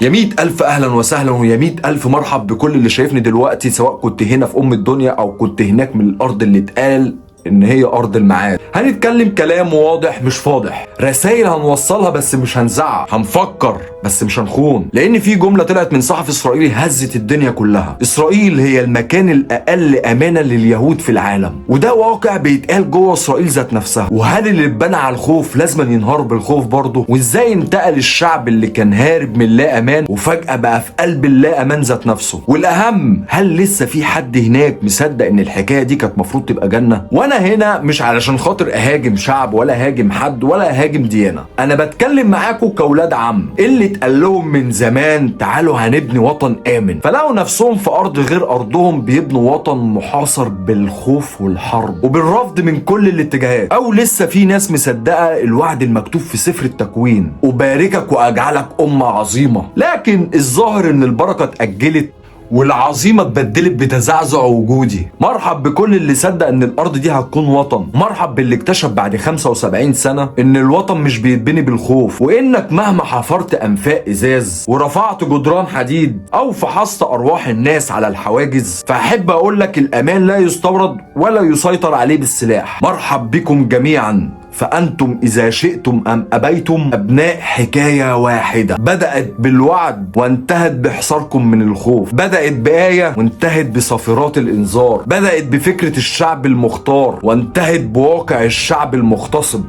يا 100,000 أهلا وسهلا ويا 100,000 مرحب بكل اللي شايفني دلوقتي، سواء كنت هنا في الدنيا أو كنت هناك من الأرض اللي اتقال إن هي أرض المعاد. هنتكلم كلام واضح مش فاضح، رسائل هنوصلها بس مش هنزعق، هنفكر بس مش هنخون. لأن في جملة طلعت من صحفي إسرائيلي هزت الدنيا كلها: إسرائيل هي المكان الأقل أمانة لليهود في العالم. وده واقع بيتقال جوه إسرائيل ذات نفسها. وهل اللي اتبنى على الخوف لازم ينهار بالخوف برضه؟ وإزاي انتقل الشعب اللي كان هارب من لا أمان وفجأة بقى في قلب اللا أمان ذات نفسه؟ والأهم، هل لسه في حد هناك مصدق إن الحكاية دي كانت مفروض تبقى جنة؟ وأنا هنا مش علشان خاطر أهاجم شعب ولا هاجم حد ولا هاجم ديانة، أنا بتكلم معاكم كأولاد عم اللي اتقال لهم من زمان تعالوا هنبني وطن آمن، فلقوا نفسهم في أرض غير أرضهم بيبنوا وطن محاصر بالخوف والحرب وبالرفض من كل الاتجاهات. أو لسه في ناس مصدقة الوعد المكتوب في سفر التكوين: أباركك وأجعلك أمة عظيمة. لكن الظاهر إن البركة اتأجلت والعظيمة اتبدلت بتزعزع وجودي. مرحب بكل اللي صدق ان الارض دي هتكون وطن، مرحب باللي اكتشف بعد 75 سنة ان الوطن مش بيتبني بالخوف، وانك مهما حفرت انفاق ازاز ورفعت جدران حديد او فحصت ارواح الناس على الحواجز، فاحب اقول لك الامان لا يستورد ولا يسيطر عليه بالسلاح. مرحب بكم جميعا، فأنتم إذا شئتم أم أبيتم أبناء حكاية واحدة بدأت بالوعد وانتهت بحصاركم من الخوف، بدأت بآية وانتهت بصافرات الإنذار، بدأت بفكرة الشعب المختار وانتهت بواقع الشعب المغتصب.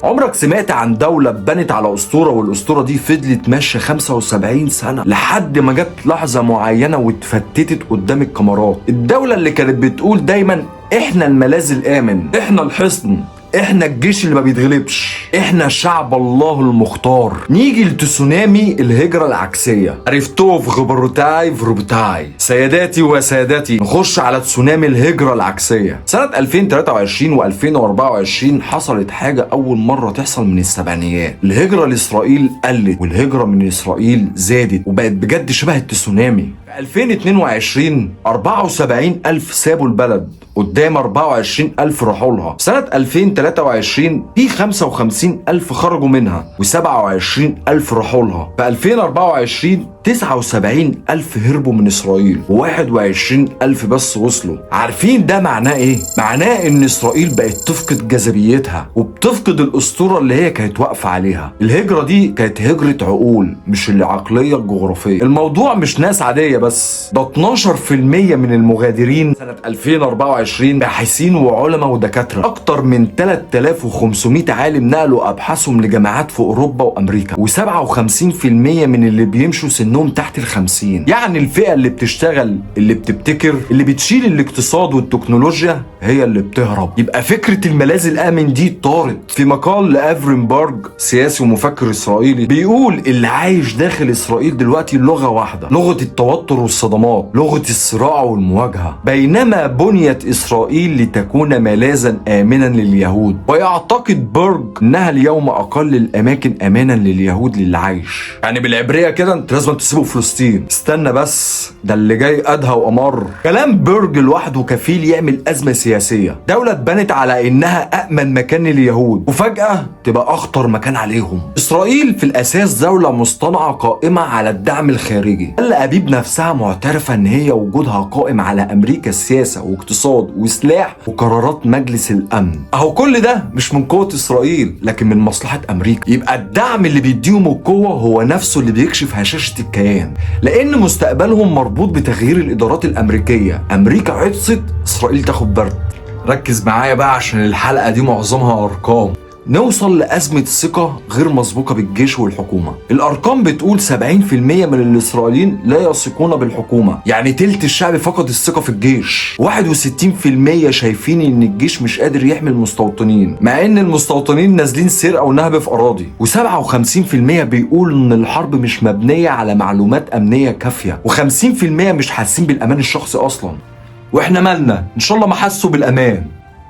عمرك سمعت عن دولة اتبنت على أسطورة والأسطورة دي فضلت ماشية 75 سنة لحد ما جت لحظة معينة واتفتتت قدام الكاميرات؟ الدولة اللي كانت بتقول دايما احنا الملاذ الآمن، احنا الحصن، احنا الجيش اللي ما بيتغلبش، احنا شعب الله المختار. نيجي لتسونامي الهجرة العكسية، عرفتوه في غبروتاي في روبوتاي. سيداتي وسادتي، نخش على تسونامي الهجرة العكسية. سنة 2023 و2024 حصلت حاجة أول مرة تحصل من السبعينيات. الهجرة لإسرائيل قلت والهجرة من إسرائيل زادت وبقت بجد شبه التسونامي. في 2022 74,000 سابوا البلد قدام 24,000 راحوا لها. سنة 2023 في 55,000 خرجوا منها و27,000 راحوا لها. في 2024 79,000 هربوا من إسرائيل و21,000 بس وصلوا. عارفين ده معناه إيه؟ معناه إن إسرائيل بقت تفقد جاذبيتها وبتفقد الأسطورة اللي هي كانت واقفة عليها. الهجرة دي كانت هجرة عقول مش العقلية الجغرافية. الموضوع مش ناس عادية بس، ده 12% من المغادرين سنة 2024 باحثين وعلماء ودكاترة. أكتر من 3500 عالم نقلوا أبحاثهم لجامعات في أوروبا وأمريكا، و57% من اللي بيمشوا سنهم تحت ال50. يعني الفئة اللي بتشتغل، اللي بتبتكر، اللي بتشيل الاقتصاد والتكنولوجيا هي اللي بتهرب. يبقى فكرة الملاذ الآمن دي طارت. في مقال لأفرنبرج سياسي ومفكر إسرائيلي بيقول اللي عايش داخل إسرائيل دلوقتي لغة واحدة، لغة التوتر والصدمات، لغة الصراع والمواجهة. بينما بنيت إسرائيل لتكون ملاذا آمنا لليهود، ويعتقد برج إنها اليوم أقل الأماكن أمانا لليهود للعيش. يعني بالعبرية كده أنت لازم تسيبوا فلسطين. استنى بس، ده اللي جاي أدهى وأمر. كلام برج لوحده كفيل يعمل أزمة سياسية. دولة اتبنت على إنها أأمن مكان لليهود وفجأة تبقى أخطر مكان عليهم. إسرائيل في الأساس دولة مصطنعة قائمة على الدعم الخارجي. تل أبيب نفسها معترفة إن هي وجودها قائم على أمريكا، سياسة واقتصاد وسلاح وقرارات مجلس الأمن. أهو كل ده مش من قوة إسرائيل لكن من مصلحة أمريكا. يبقى الدعم اللي بيديهم القوة هو نفسه اللي بيكشف هشاشة الكيان، لأن مستقبلهم مربوط بتغيير الإدارات الأمريكية. أمريكا عطست، إسرائيل تاخد برد. ركز معايا بقى عشان الحلقة دي معظمها أرقام. نوصل لأزمة الثقة غير مسبوقة بالجيش والحكومة. الأرقام بتقول 70% من الإسرائيليين لا يثقون بالحكومة، يعني تلت الشعب فقد الثقة في الجيش. 61% شايفين إن الجيش مش قادر يحمي المستوطنين مع إن المستوطنين نازلين سرقة ونهب في أراضي. و57% بيقول إن الحرب مش مبنية على معلومات أمنية كافية. و50% مش حاسين بالأمان الشخصي أصلا. وإحنا مالنا؟ إن شاء الله ما حسوا بالأمان.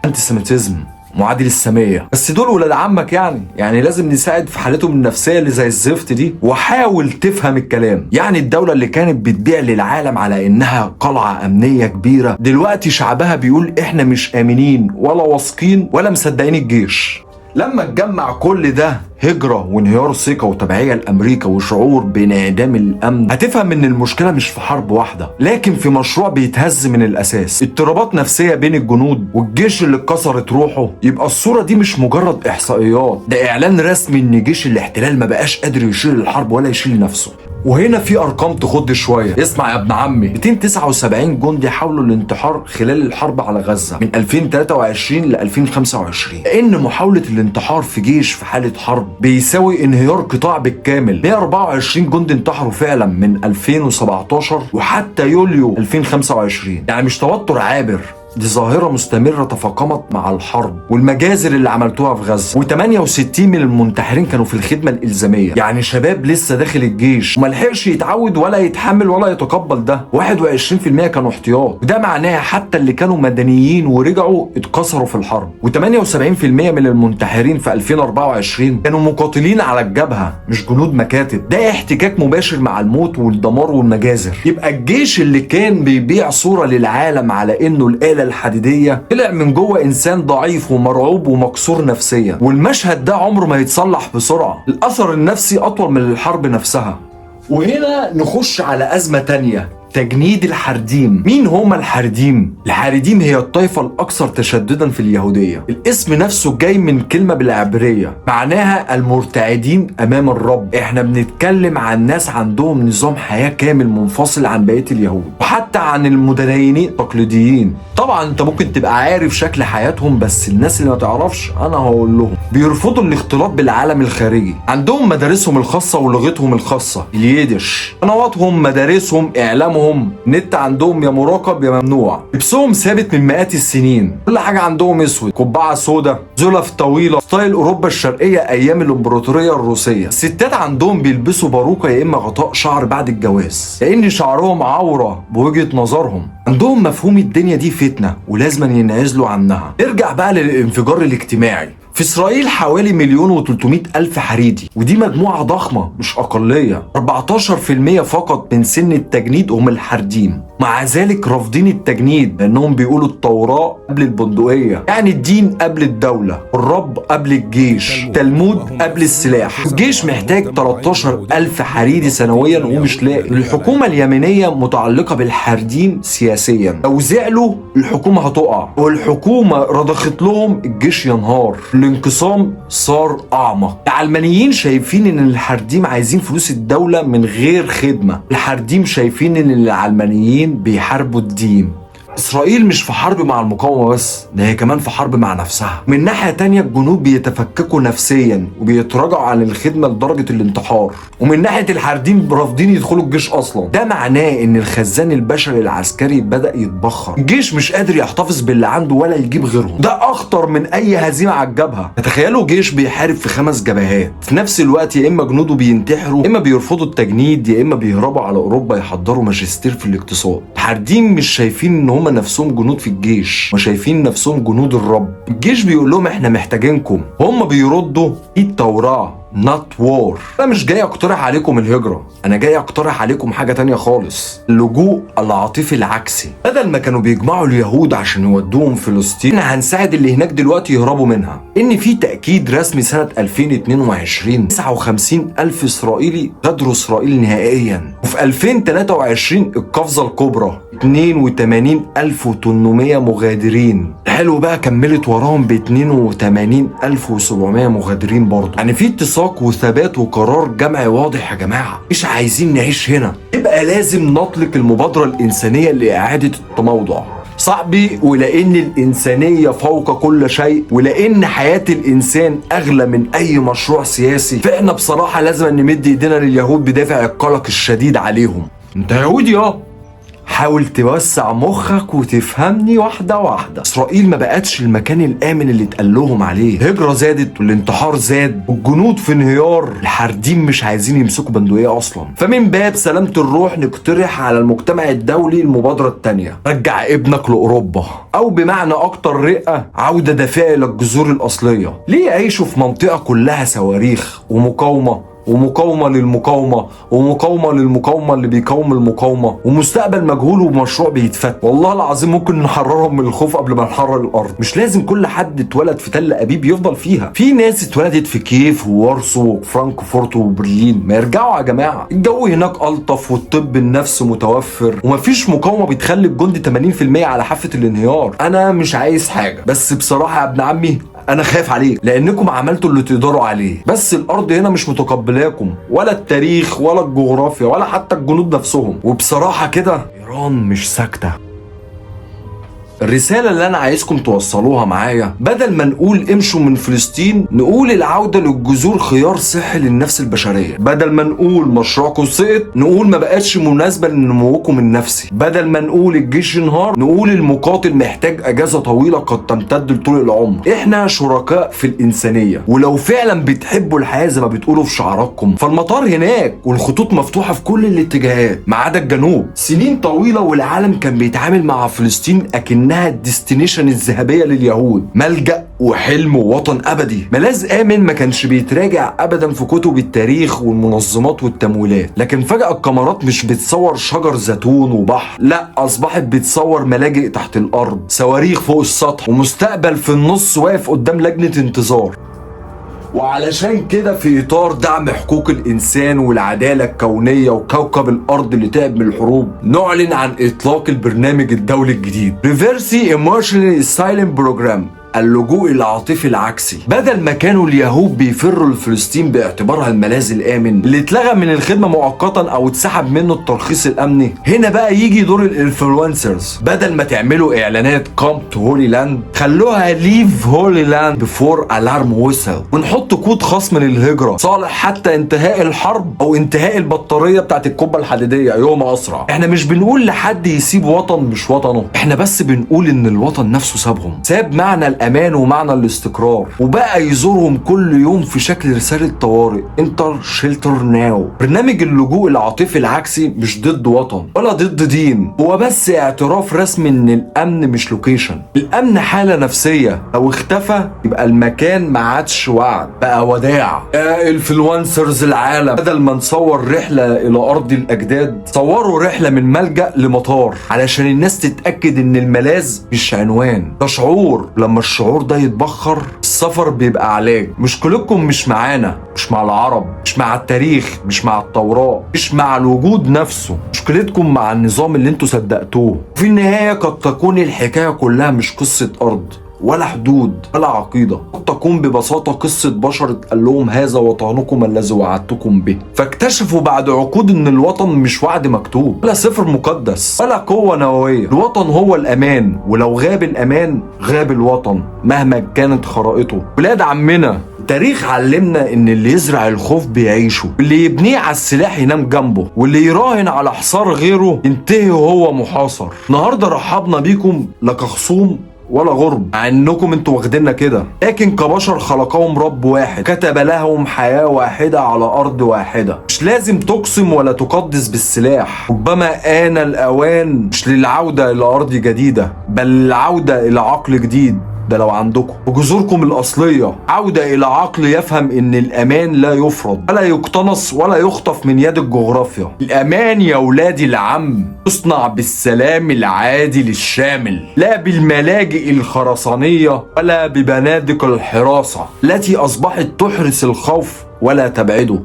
أنتيسيميتيزم معادل السامية. بس دول ولاد عمك، يعني لازم نساعد في حالتهم النفسية اللي زي الزفت دي. وحاول تفهم الكلام. يعني الدولة اللي كانت بتبيع للعالم على انها قلعة امنية كبيرة، دلوقتي شعبها بيقول احنا مش امنين ولا واثقين ولا مصدقين الجيش. لما تجمع كل ده، هجرة وانهيار ثقة وتبعية لأمريكا وشعور بانعدام الأمن، هتفهم إن المشكلة مش في حرب واحدة، لكن في مشروع بيتهز من الأساس. اضطرابات نفسية بين الجنود والجيش اللي اتكسرت روحه. يبقى الصورة دي مش مجرد إحصائيات، ده إعلان رسمي إن جيش الاحتلال ما بقاش قادر يشيل الحرب ولا يشيل نفسه. وهنا في ارقام تخض شويه. اسمع يا ابن عمي، 279 جندي حاولوا الانتحار خلال الحرب على غزه من 2023 ل 2025. لان محاوله الانتحار في جيش في حاله حرب بيساوي انهيار قطاع بالكامل. 124 جندي انتحروا فعلا من 2017 وحتى يوليو 2025. يعني مش توتر عابر، دي ظاهرة مستمرة تفاقمت مع الحرب والمجازر اللي عملتوها في غزة. و68 من المنتحرين كانوا في الخدمة الإلزامية، يعني شباب لسه داخل الجيش وملحقش يتعود ولا يتحمل ولا يتقبل ده. 21% كانوا احتياط، وده معناه حتى اللي كانوا مدنيين ورجعوا اتكسروا في الحرب. و78% من المنتحرين في 2024 كانوا مقاتلين على الجبهة مش جنود مكاتب. ده احتكاك مباشر مع الموت والدمار والمجازر. يبقى الجيش اللي كان بيبيع صورة للعالم على انه الآلة الحديدية طلع من جوه انسان ضعيف ومرعوب ومكسور نفسيا. والمشهد ده عمره ما يتصلح بسرعة. الاثر النفسي اطول من الحرب نفسها. وهنا نخش على ازمة تانية، تجنيد الحرديم. مين هم الحرديم؟ الحرديم هي الطائفة الأكثر تشددا في اليهودية. الاسم نفسه جاي من كلمة بالعبرية معناها المرتعدين أمام الرب. احنا بنتكلم عن ناس عندهم نظام حياة كامل منفصل عن بقية اليهود وحتى عن المتدينين التقليديين. طبعا انت ممكن تبقى عارف شكل حياتهم، بس الناس اللي ما تعرفش انا هقول لهم. بيرفضوا الاختلاط بالعالم الخارجي. عندهم مدارسهم الخاصة ولغتهم الخاصة اليدش، قنواتهم، مدارسهم، اعلامهم، نت عندهم يا مراقب يا ممنوع. لبسهم ثابت من مئات السنين، كل حاجه عندهم اسود، قبعه سودا، زلف طويله، ستايل اوروبا الشرقيه ايام الامبراطوريه الروسيه. الستات عندهم بيلبسوا باروكه يا اما غطاء شعر بعد الجواز، لان شعرهم عوره بوجهه نظرهم. عندهم مفهوم الدنيا دي فتنه ولازم ينعزلوا عنها. نرجع بقى للانفجار الاجتماعي. في إسرائيل حوالي 1,300,000 حريدي، ودي مجموعة ضخمة مش أقلية. 14% فقط من سن التجنيد هم الحرديم. مع ذلك رافضين التجنيد لأنهم بيقولوا التوراة قبل البندقية، يعني الدين قبل الدولة، الرب قبل الجيش، تلمود قبل السلاح. الجيش محتاج 13,000 حريدي سنويا ومش لاقي. الحكومة اليمنية متعلقة بالحرديم سياسيا، لو زعلوا الحكومة هتقع، والحكومة رضخت لهم الجيش ينهار. الانقسام صار أعمق. العلمانيين شايفين إن الحرديم عايزين فلوس الدولة من غير خدمة. الحرديم شايفين إن العلمانيين بيحاربوا الدين. إسرائيل مش في حرب مع المقاومة بس، ده هي كمان في حرب مع نفسها. من ناحية تانية الجنود بيتفككوا نفسيا وبيتراجعوا عن الخدمة لدرجة الانتحار. ومن ناحية الحرديم رافضين يدخلوا الجيش أصلا. ده معناه إن الخزان البشري العسكري بدأ يتبخر. الجيش مش قادر يحتفظ باللي عنده ولا يجيب غيرهم. ده أخطر من أي هزيمة على الجبهة. تخيلوا جيش بيحارب في 5 جبهات في نفس الوقت، يا إما جنوده بينتحروا، يا إما بيرفضوا التجنيد، يا إما بيهربوا على أوروبا يحضروا ماجستير في الاقتصاد. الحرديم مش شايفين إن هم نفسهم جنود في الجيش، وشايفين نفسهم جنود الرب. الجيش بيقول لهم احنا محتاجينكم، هم بيردوا دي التوراة not war. انا مش جاي اقترح عليكم الهجرة، انا جاي اقترح عليكم حاجة تانية خالص، اللجوء العاطفي العكسي. بدل ما كانوا بيجمعوا اليهود عشان يودوهم فلسطين، احنا هنساعد اللي هناك دلوقتي يهربوا منها. ان في تأكيد رسمي سنة 2022 59,000 اسرائيلي غادروا اسرائيل نهائيا. وفي 2023 القفزة الكبرى 82,800 مغادرين. حلو بقى كملت وراهم ب 82,700 مغادرين برضه. يعني في اتساق وثبات وقرار جمعي واضح يا جماعه، مش عايزين نعيش هنا، يبقى لازم نطلق المبادره الانسانيه لاعاده التموضع. صاحبي، ولان الانسانيه فوق كل شيء، ولان حياه الانسان اغلى من اي مشروع سياسي، فاحنا بصراحه لازم نمد ايدينا لليهود بدافع القلق الشديد عليهم. انت يهودي حاول توسع مخك وتفهمني واحدة واحدة. إسرائيل ما بقتش المكان الآمن اللي اتقال لهم عليه. الهجرة زادت والانتحار زاد والجنود في انهيار. الحرديم مش عايزين يمسكوا بندقية أصلا. فمن باب سلامة الروح نقترح على المجتمع الدولي المبادرة التانية، رجع ابنك لأوروبا، أو بمعنى أكتر رقة عودة دافئة للجذور الأصلية. ليه يعيشوا في منطقة كلها صواريخ ومقاومة ومقاومة للمقاومة ومقاومة للمقاومة اللي بيقاوم المقاومة ومستقبل مجهول ومشروع بيتفك. والله العظيم ممكن نحررهم من الخوف قبل ما نحرر الارض. مش لازم كل حد اتولد في تل ابيب يفضل فيها. في ناس اتولدت في كييف ووارسو وفرانكفورت وبرلين، ما يرجعوا يا جماعة. الجو هناك الطف والطب النفسي متوفر ومفيش مقاومة بتخلي الجندي 80% على حافة الانهيار. انا مش عايز حاجة، بس بصراحة يا ابن عمي انا خايف عليك لانكم عملتوا اللي تقدروا عليه، بس الارض هنا مش متقبلاكم، ولا التاريخ ولا الجغرافيا ولا حتى الجنود نفسهم. وبصراحة كده ايران مش ساكتة. الرسالة اللي أنا عايزكم توصلوها معايا، بدل ما نقول امشوا من فلسطين، نقول العودة للجذور خيار صحي للنفس البشرية. بدل ما نقول مشروعكم سقط، نقول ما بقاش مناسبة لنموكم النفسي. بدل ما نقول الجيش انهار، نقول المقاتل محتاج أجازة طويلة قد تمتد لطول العمر. إحنا شركاء في الإنسانية، ولو فعلا بتحبوا الحياة زي ما بتقولوا في شعاراتكم، فالمطار هناك والخطوط مفتوحة في كل الاتجاهات ما عدا الجنوب. سنين طويلة والعالم كان بيتعامل مع فلسطين أكنها الديستنيشن الذهبية لليهود، ملجأ وحلم ووطن أبدي. ملاذ آمن ما كانش بيتراجع أبدا في كتب التاريخ والمنظمات والتمويلات، لكن فجأة الكاميرات مش بتصور شجر زيتون وبحر، لا أصبحت بتصور ملاجئ تحت الأرض، صواريخ فوق السطح، ومستقبل في النص واقف قدام لجنة انتظار. وعلشان كده في إطار دعم حقوق الإنسان والعدالة الكونية وكوكب الأرض اللي تعب من الحروب، نعلن عن إطلاق البرنامج الدولي الجديد Reverse Emotional Asylum Program، اللجوء العاطفي العكسي. بدل ما كانوا اليهود بيفروا لفلسطين باعتبارها الملاذ الآمن اللي اتلغى من الخدمة مؤقتا أو اتسحب منه الترخيص الأمني، هنا بقى يجي دور الانفلونسرز. بدل ما تعملوا إعلانات كام تو هولي لاند، خلوها ليف هولي لاند بفور ألارم ويسل، ونحط كود خصم للهجرة صالح حتى انتهاء الحرب أو انتهاء البطارية بتاعت القبة الحديدية يوم أسرع. احنا مش بنقول لحد يسيب وطن مش وطنه، احنا بس بنقول إن الوطن نفسه سابهم، ساب معنى الأمان ومعنى الاستقرار، وبقى يزورهم كل يوم في شكل رسالة طوارئ انتر شيلتر ناو. برنامج اللجوء العاطفي العكسي مش ضد وطن ولا ضد دين، هو بس اعتراف رسمي ان الامن مش لوكيشن. الامن حالة نفسية، لو اختفى يبقى المكان ما عادش وعد، بقى وداع. الانفلونسرز العالم، بدل ما نصور رحلة الى ارض الاجداد، صوروا رحلة من ملجأ لمطار علشان الناس تتأكد ان الملاذ مش عنوان، ده شعور. لما الشعور ده يتبخر، السفر بيبقى علاج. مشكلتكم مش معانا، مش مع العرب، مش مع التاريخ، مش مع التوراة، مش مع الوجود نفسه. مشكلتكم مع النظام اللي انتوا صدقتوه. وفي النهاية قد تكون الحكاية كلها مش قصة أرض ولا حدود ولا عقيدة، قد تكون ببساطة قصة بشر اتقال لهم هذا وطنكم الذي وعدتكم به، فاكتشفوا بعد عقود ان الوطن مش وعد مكتوب ولا سفر مقدس ولا قوة نووية. الوطن هو الأمان، ولو غاب الأمان غاب الوطن مهما كانت خرائطه. ولاد عمنا، التاريخ علمنا ان اللي يزرع الخوف بيعيشه، واللي يبنيه على السلاح ينام جنبه، واللي يراهن على حصار غيره ينتهي وهو محاصر. النهارده رحبنا بيكم لا كخصوم ولا غرب، مع انكم انتوا واخديننا كده، لكن كبشر خلقهم رب واحد كتب لهم حياة واحدة على ارض واحدة. مش لازم تقسم ولا تقدس بالسلاح، ربما آن الاوان مش للعودة الى ارض جديدة، بل العودة الى عقل جديد، ده لو عندكم وجذوركم الأصلية. عودة إلى عقل يفهم إن الأمان لا يفرض ولا يقتنص ولا يخطف من يد الجغرافيا. الأمان يا ولادي العم يصنع بالسلام العادل الشامل، لا بالملاجئ الخرسانية ولا ببنادق الحراسة التي أصبحت تحرس الخوف ولا تبعده.